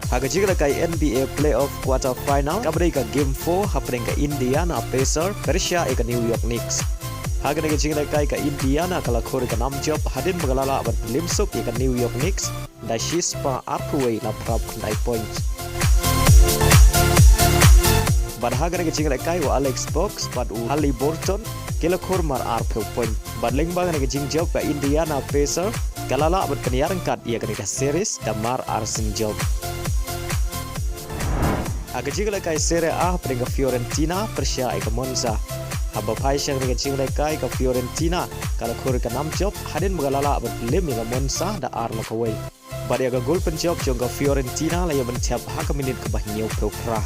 Hagajigla kay NBA Playoff Quarter Final kabri ka Game 4 hapring ka Indiana Pacers Persia ka New York Knicks. Haga nagajigla kay ka Indiana kalakhor ka namjob hadin magalala abat limsok ka New York Knicks da shispa arkuway na prap kay points. Bad haga nagajigla kay wa Alex Box bad u Haliburton kalakhor mar arpu point. Bad lingba nagajing job ka Indiana Pacers kalala abat kaniyarang kat ia ka series damar arsin job. Agajigla kay Serie A pada Fiorentina Persia ika Monza. Haba paisang agajigla kay ka Fiorentina kala khur ka nam job hadin magalala berlim ika Monza da arla kawai. Bari aga gol penjob jong ka Fiorentina la yaban tiap haka minit ke bahnyo pro-pra.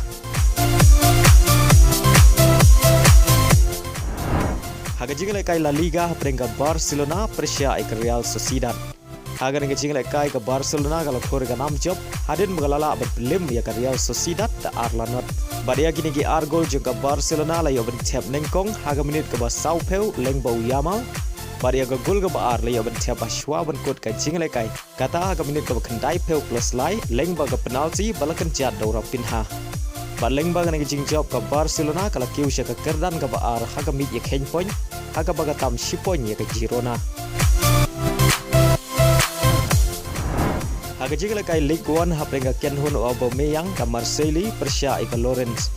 Agajigla kay La Liga pada Barcelona Persia ika Real Sociedad. Haga nagajing kay ka Barcelona kala khur ka nam job hadin magalala berlim ya ka Real Sociedad da arlanot. Badia gini gi argol jong ka Barcelona la yoben tiap nengkong haga minit ka ba Saupeu lengbau Yamal. Badia ga gol ka ba ar la yoben tiap ashwa ban kot ka jingle kay kata haga minit ka ba kendai peu plus lai lengba ka penalti balakan jat daura pinha. Bad lengba nagajing job ka Barcelona kala kiu sya ka kerdan ka ba ar haga mit ya khen point haga baga tam shipon ya ka Girona. Agajigla kay League 1 haprenga Kenhun Aubameyang ka Marseille Persia ika Lawrence.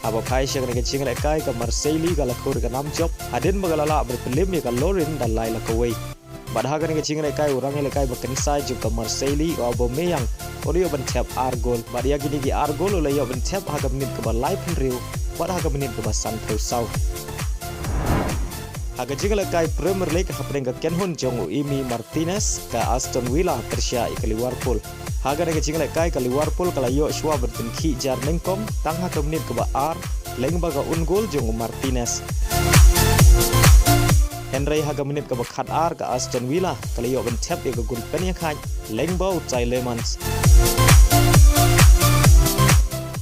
Haba paisya nagajigla kay ka Marseille kala khur ka nam job hadin magalala berpelim ka Lawrence dan laila kawai. Badhaga nagajigla kay urang kay bakensai jub ka Marseille Aubameyang olio ban tiap argol. Badia gini gi argol olio ban tiap haga minit ka ba lai penriu badhaga minit ka ba San Sau. Agajigla kay Premier League haprenga Kenhun jong Emi Martinez ka Aston Villa Persia ika Liverpool. Haga nagajigla kay ka Liverpool kala yo shwa bertenki jar nengkom tang haka menit ke ba ar lengba ka ungol jong Martinez. Henry haga menit ke ba khat ar ka Aston Villa kala yo ben tap ika gul pen ya khai lengba utai Lemans.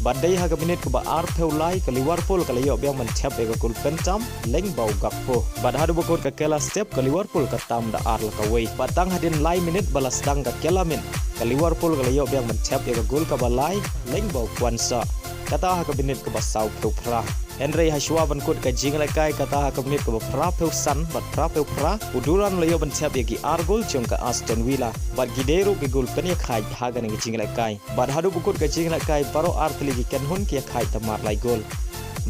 Badai haga minit ke ba ar peulai ke Liverpool kala yo biang mentap ega gol pentam leng bau Gakpo. Bad hadu bokot ke kela step ke Liverpool ke tam da ar la kawai. Batang hadin lai minit balas dang ke kela min ke Liverpool kala yo biang mentap ega gol ke balai leng bau Kwansa. Kata haga minit ke ba sau pra. Henry Hashwa ban kut ke jingla kai kata haga minit ke ba pra peu san bad pra peu pra uduran la yo mentap egi argol jong ke Aston Villa. Bad gidero ke gol pen ya khai haga ngi jingla kai. Bad hadu bokot ke jingla kai baro artli gi Kenhun kia khai tamar lai gol.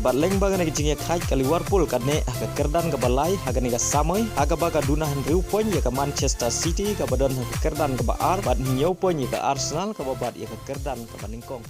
Bad leng baga ngi jingya khai ke Liverpool kadne aga kerdan ke balai haga ni ga samoi aga baga duna henriu poin ya ke Manchester City ke badan haga kerdan ke ba ar bad nyau poin ya ke Arsenal ke babat ya ke kerdan ke baningkong.